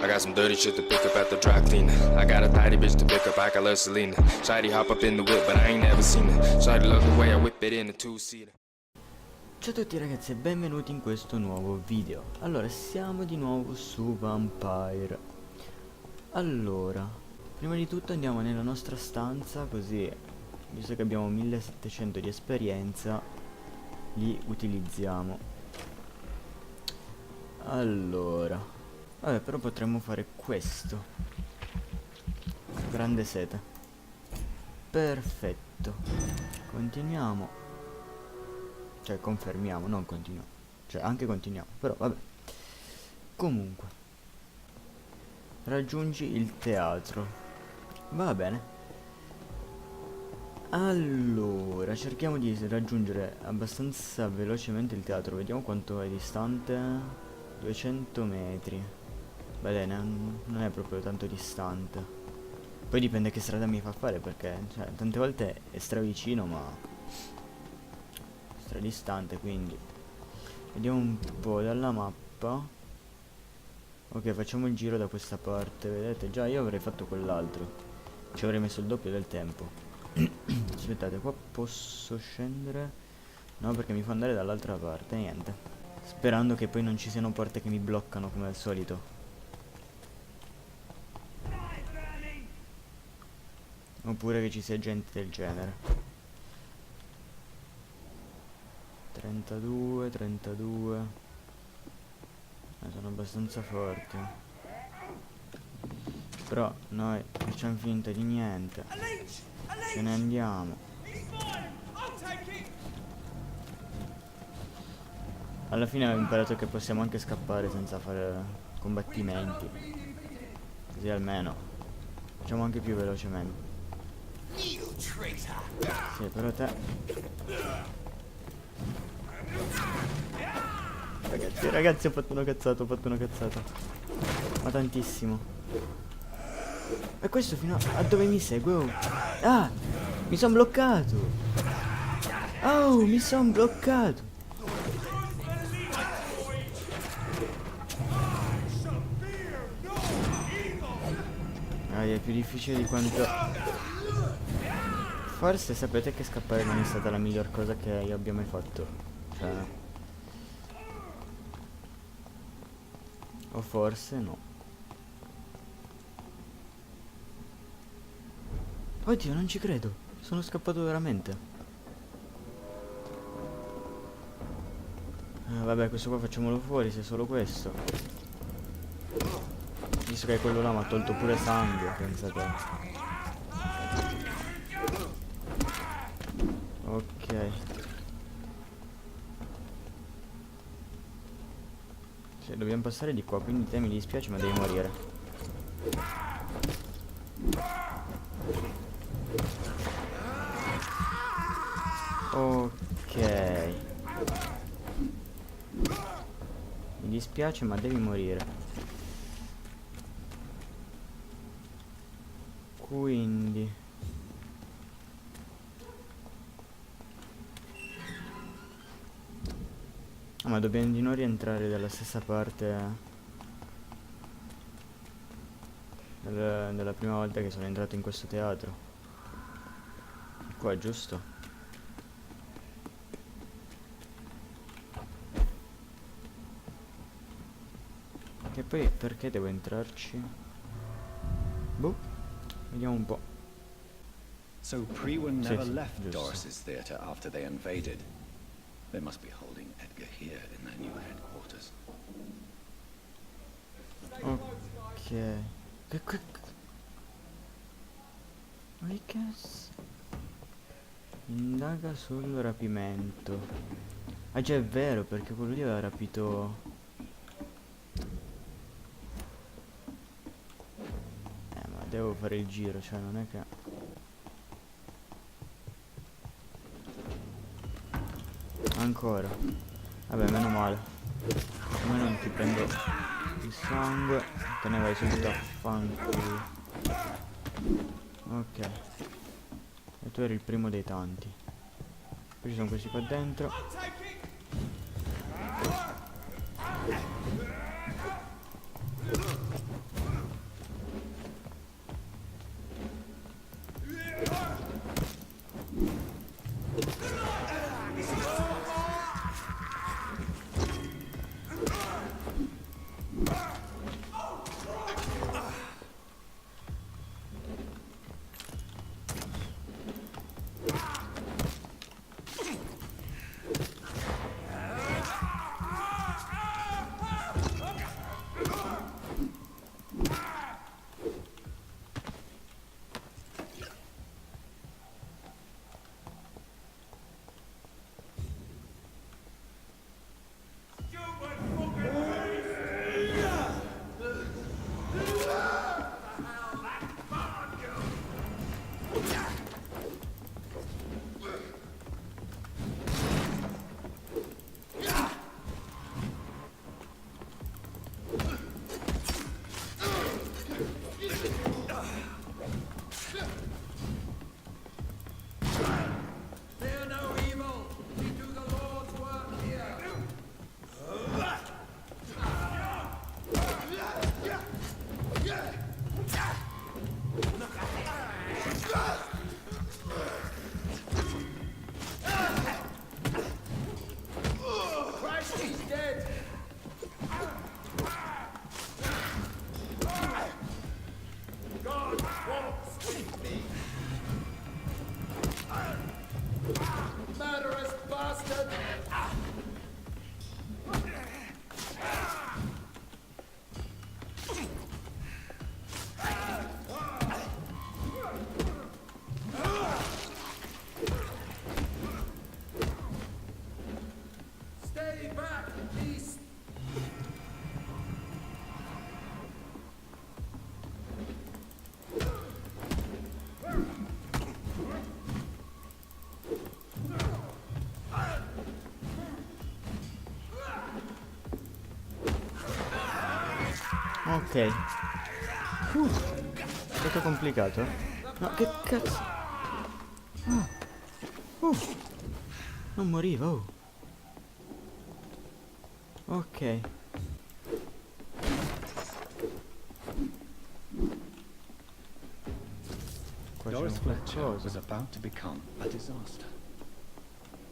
got some dirty shit to pick up at the dry cleaner. I got a tidy bitch to pick up, I got love Selena. Shawty hop up in the whip, but I ain't never seen her. Shawty love the way I whip it in a two-seater. Ciao a tutti ragazzi e benvenuti in questo nuovo video. Allora, siamo di nuovo su Vampyr. Allora, prima di tutto andiamo nella nostra stanza, così, visto che abbiamo 1700 di esperienza, li utilizziamo. Allora, vabbè, però potremmo fare questo. Grande sete. Perfetto. Continuiamo. Cioè confermiamo, non continuiamo. Cioè anche continuiamo, però vabbè. Comunque, raggiungi il teatro. Va bene. Allora, cerchiamo di raggiungere abbastanza velocemente il teatro. Vediamo quanto è distante. 200 metri. Va bene, non è proprio tanto distante. Poi dipende che strada mi fa fare, perché cioè, tante volte è stravicino ma distante, quindi vediamo un po' dalla mappa. Ok, facciamo il giro da questa parte. Vedete, già io avrei fatto quell'altro, ci avrei messo il doppio del tempo. Aspettate, qua posso scendere? No, perché mi fa andare dall'altra parte. Niente, sperando che poi non ci siano porte che mi bloccano come al solito. Oppure che ci sia gente del genere. 32, 32. Sono abbastanza forti. Però noi facciamo finta di niente. Ce ne andiamo. Alla fine ho imparato che possiamo anche scappare senza fare combattimenti. Così almeno facciamo anche più velocemente. Sì, però te... Ragazzi, ho fatto una cazzata, ma tantissimo. E questo fino a dove mi segue? Oh. Ah, mi sono bloccato. Oh, mi sono bloccato. È più difficile di quanto... Forse sapete che scappare non è stata la miglior cosa che io abbia mai fatto. Cioè... O forse no. Oddio, non ci credo. Sono scappato veramente. Vabbè, questo qua facciamolo fuori, se è solo questo. Visto che quello là mi ha tolto pure sangue, pensate. Ok. Cioè, dobbiamo passare di qua, quindi te mi dispiace ma devi morire. Ok. Mi dispiace ma devi morire. Quindi ma dobbiamo di non rientrare dalla stessa parte della prima volta che sono entrato in questo teatro. Qua è giusto? Che poi perché devo entrarci? Boh, vediamo un po'. So Prewen never left giusto. Doris's theatre after they invaded. They must be holding Edgar here in their new headquarters. Ok. Ma che cazzo? Indaga sul rapimento. Ah già, è vero, perché quello lì aveva rapito... ma devo fare il giro, cioè non è che... Ancora. Vabbè, meno male. Almeno non ti prendo il sangue. Te ne vai subito a fanculo. Ok. E tu eri il primo dei tanti. Poi ci sono questi qua dentro. Ok. È stato complicato, eh? No, che cazzo? Non moriva, oh. Ok. Qua c'è Doris un Fletcher was qualcosa. about to become a disaster.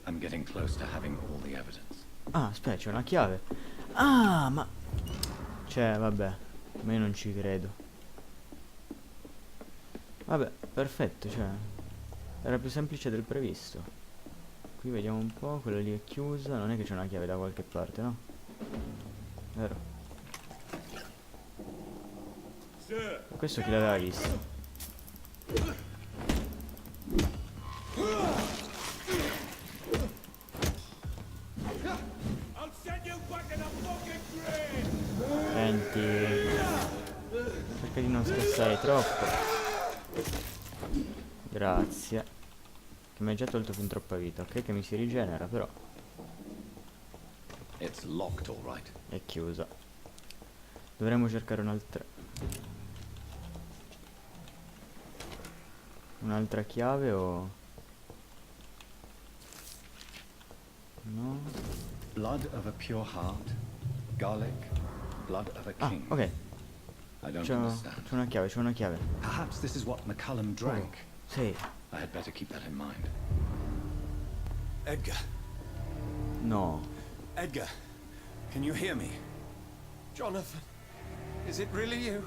I'm getting close to having all the evidence. Ah, aspetta, c'è una chiave. Ah, ma... Cioè, vabbè. Ma io non ci credo. Vabbè, perfetto, cioè... Era più semplice del previsto. Qui vediamo un po', quella lì è chiusa. Non è che c'è una chiave da qualche parte, no? Vero? Questo chi l'aveva visto? Senti, cerca di non scassare troppo. Grazie. Che mi hai già tolto fin troppa vita. Ok che mi si rigenera, però It's locked, all right. è chiusa. Dovremmo cercare un'altra chiave o... No? Blood of a pure heart, garlic, blood of a Ah, king. ok. I don't C'è understand. una chiave, c'è una chiave. Perhaps this is what McCullum drank. Sì. I had better keep that in mind. Edgar, No. Edgar, can you hear me? Jonathan, is it really you?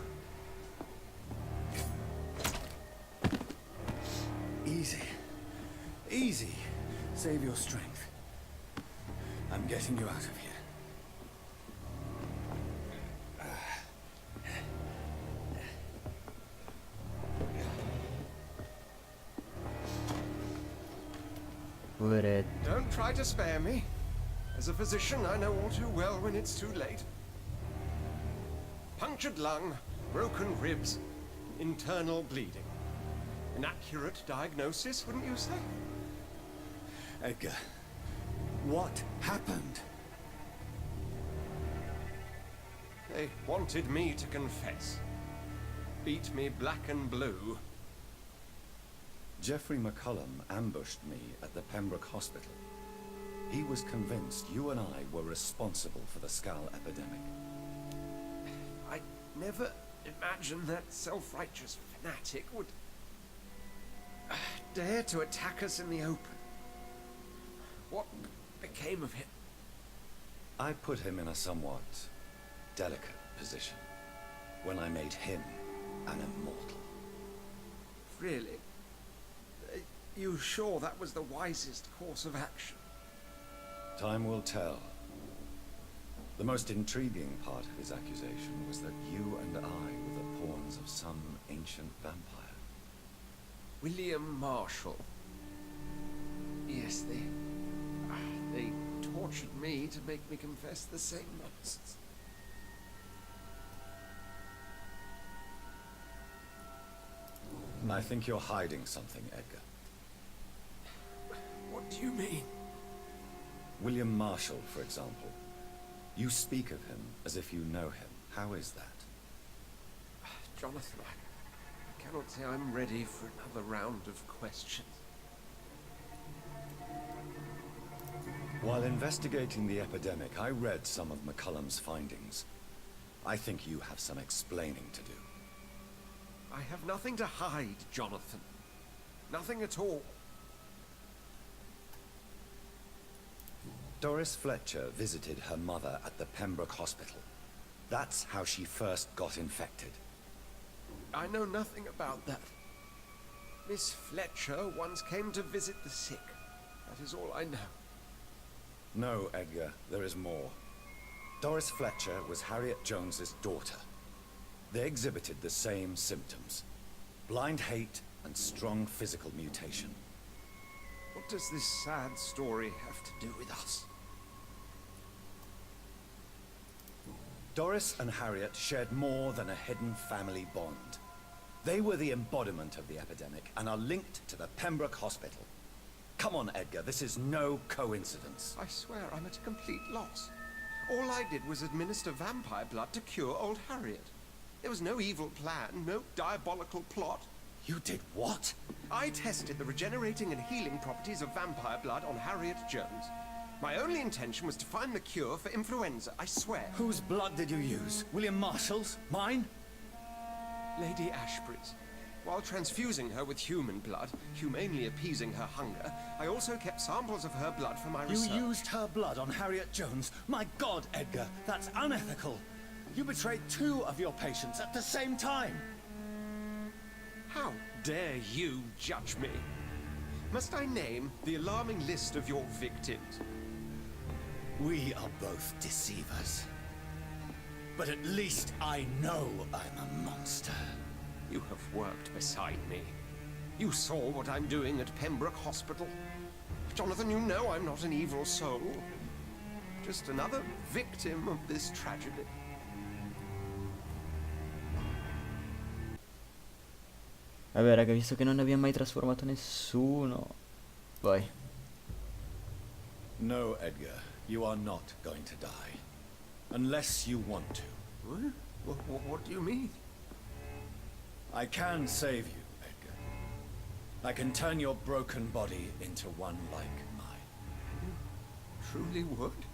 Easy. Easy. Save your strength. I'm getting you out of here. Poveretto. Don't try to spare me. As a physician, I know all too well when it's too late. Punctured lung, broken ribs, internal bleeding. An accurate diagnosis, wouldn't you say? Edgar, what happened? They wanted me to confess. Beat me black and blue. Jeffrey McCullum ambushed me at the Pembroke Hospital. He was convinced you and I were responsible for the Skull epidemic. I never imagined that self-righteous fanatic would dare to attack us in the open. What became of him? I put him in a somewhat delicate position when I made him an immortal. Really? You sure that was the wisest course of action? Time will tell. The most intriguing part of his accusation was that you and I were the pawns of some ancient vampire. William Marshall. Yes, they tortured me to make me confess the same nonsense. I think you're hiding something, Edgar. What do you mean? William Marshall, for example. You speak of him as if you know him. How is that? Jonathan, I cannot say I'm ready for another round of questions. While investigating the epidemic, I read some of McCullum's findings. I think you have some explaining to do. I have nothing to hide, Jonathan. Nothing at all. Doris Fletcher visited her mother at the Pembroke Hospital. That's how she first got infected. I know nothing about that. Miss Fletcher once came to visit the sick. That is all I know. No, Edgar, there is more. Doris Fletcher was Harriet Jones's daughter. They exhibited the same symptoms. Blind hate and strong physical mutation. What does this sad story have to do with us? Doris and Harriet shared more than a hidden family bond. They were the embodiment of the epidemic and are linked to the Pembroke Hospital. Come on, Edgar, this is no coincidence. I swear I'm at a complete loss. All I did was administer vampire blood to cure old Harriet. There was no evil plan, no diabolical plot. You did what? I tested the regenerating and healing properties of vampire blood on Harriet Jones. My only intention was to find the cure for influenza, I swear. Whose blood did you use? William Marshall's? Mine? Lady Ashbury's. While transfusing her with human blood, humanely appeasing her hunger, I also kept samples of her blood for my research. You used her blood on Harriet Jones? My God, Edgar, that's unethical. You betrayed 2 of your patients at the same time. How dare you judge me? Must I name the alarming list of your victims? We are both deceivers. But at least I know I'm a monster. You have worked beside me. You saw what I'm doing at Pembroke Hospital. Jonathan, you know I'm not an evil soul. Just another victim of this tragedy. Vabbè raga, visto che non abbiamo mai trasformato nessuno, vai. No, Edgar, you are not going to die. Unless you want to. What do you mean? I can save you, Edgar. I can turn your broken body into one like mine. Truly would?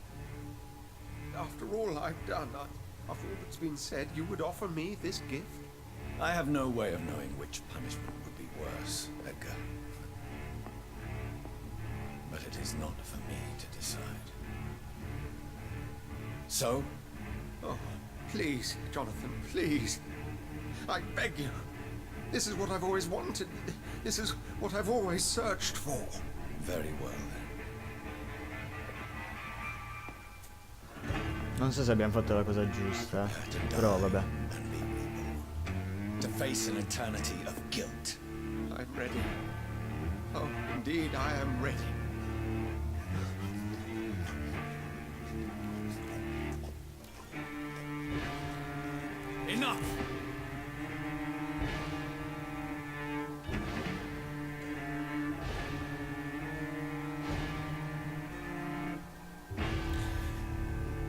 After all I've done, after all that's been said, you would offer me this gift? I have no way of knowing which punishment would be worse, Edgar. But it is not for me to decide. So? Oh, please, Jonathan, please. I beg you. This is what I've always wanted. This is what I've always searched for. Very well, then. Non so se abbiamo fatto la cosa giusta, però vabbè. And be reborn. To face an eternity of guilt. I'm ready. Oh, indeed, I am ready. Enough!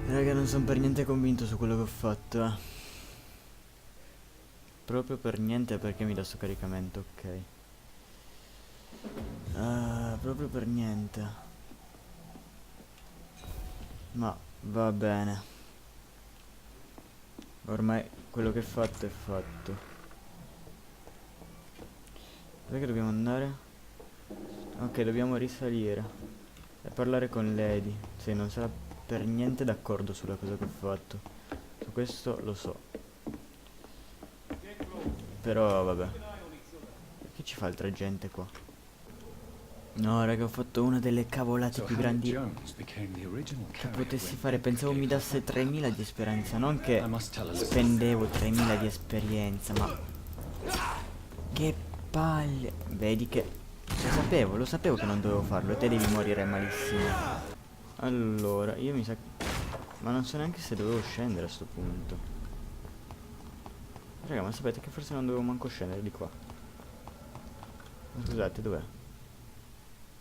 Raga, non sono per niente convinto su quello che ho fatto, eh. Proprio per niente, perché mi dà sto caricamento, ok. Proprio per niente. Ma va bene. Ormai quello che è fatto è fatto. Dov'è che dobbiamo andare? Ok, dobbiamo risalire e parlare con Lady. Se non sarà per niente d'accordo sulla cosa che ho fatto. Su questo lo so. Però vabbè. Che ci fa altra gente qua? No raga, ho fatto una delle cavolate più grandi che potessi fare. Pensavo mi dasse 3000 di esperienza, non che spendevo 3000 di esperienza. Ma che palle. Vedi che lo sapevo che non dovevo farlo. E te devi morire malissimo. Allora, io mi sa... Ma non so neanche se dovevo scendere a sto punto. Raga, ma sapete che forse non dovevo manco scendere di qua. Ma scusate, dov'è?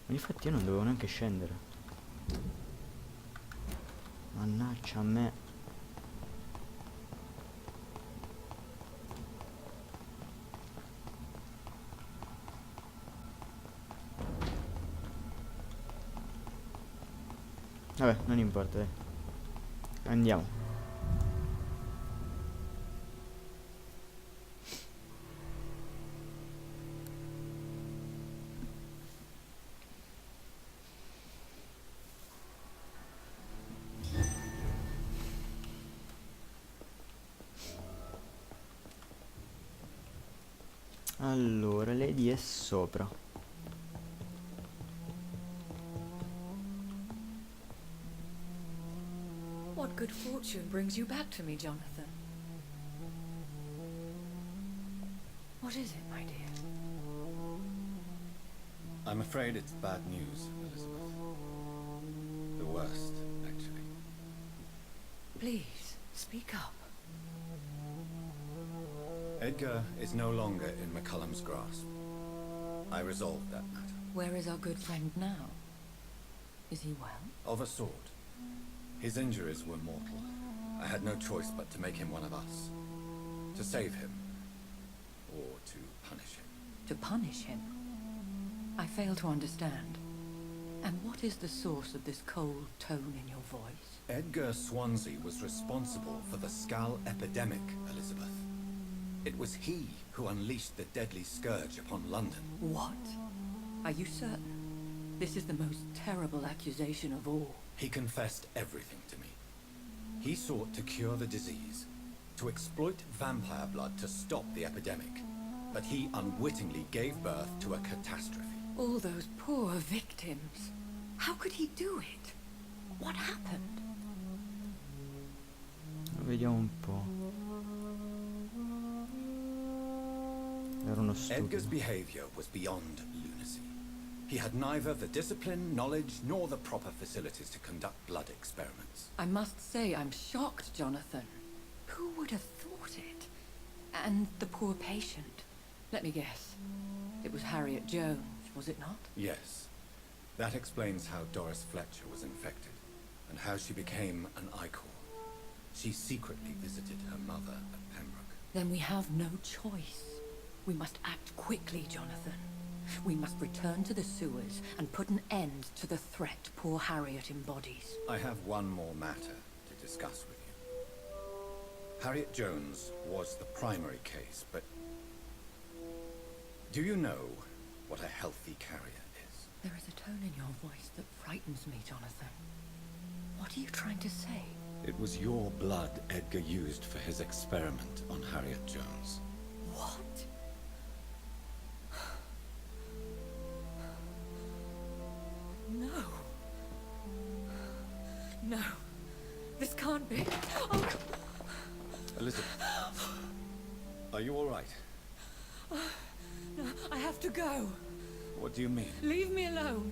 Ma infatti io non dovevo neanche scendere. Mannaggia a me. Vabbè, non importa, dai. Andiamo. Allora, Lady è sopra. What good fortune brings you back to me, Jonathan? What is it, my dear? I'm afraid it's bad news, Elizabeth. The worst, actually. Please, speak up. Edgar is no longer in McCullum's grasp. I resolved that matter. Where is our good friend now? Is he well? Of a sort. His injuries were mortal. I had no choice but to make him one of us. To save him. Or to punish him. To punish him? I fail to understand. And what is the source of this cold tone in your voice? Edgar Swansea was responsible for the Skull epidemic, Elizabeth. It was he who unleashed the deadly scourge upon London. What? Are you certain? This is the most terrible accusation of all. He confessed everything to me. He sought to cure the disease, to exploit vampire blood to stop the epidemic. But he unwittingly gave birth to a catastrophe. All those poor victims. How could he do it? What happened? Vediamo un po'. Era uno Edgar's stupido. behavior was beyond lunacy. He had neither the discipline, knowledge, nor the proper facilities to conduct blood experiments. I must say I'm shocked, Jonathan. Who would have thought it? And the poor patient. Let me guess. It was Harriet Jones, was it not? Yes. That explains how Doris Fletcher was infected, and how she became an icon. She secretly visited her mother at Pembroke. Then we have no choice. We must act quickly, Jonathan. We must return to the sewers and put an end to the threat poor Harriet embodies. I have one more matter to discuss with you. Harriet Jones was the primary case, but do you know what a healthy carrier is? There is a tone in your voice that frightens me, Jonathan. What are you trying to say? It was your blood Edgar used for his experiment on Harriet Jones. What? No. No. This can't be. Oh. Elizabeth, are you all right? No, I have to go. What do you mean? Leave me alone.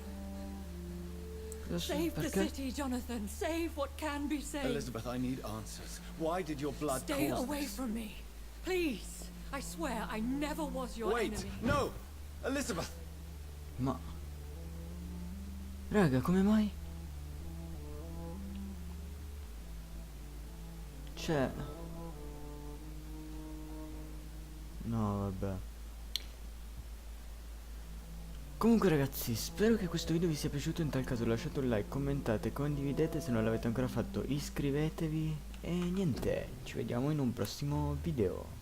Save the Perché? city, Jonathan. Save what can be saved. Elizabeth, I need answers. Why did your blood Stay cause away this? from me. Please. I swear I never was your Wait! enemy. No! Elizabeth! Ma... Raga, come mai? Cioè... No, vabbè. Comunque ragazzi, spero che questo video vi sia piaciuto. In tal caso lasciate un like, commentate, condividete. Se non l'avete ancora fatto iscrivetevi. E niente, ci vediamo in un prossimo video.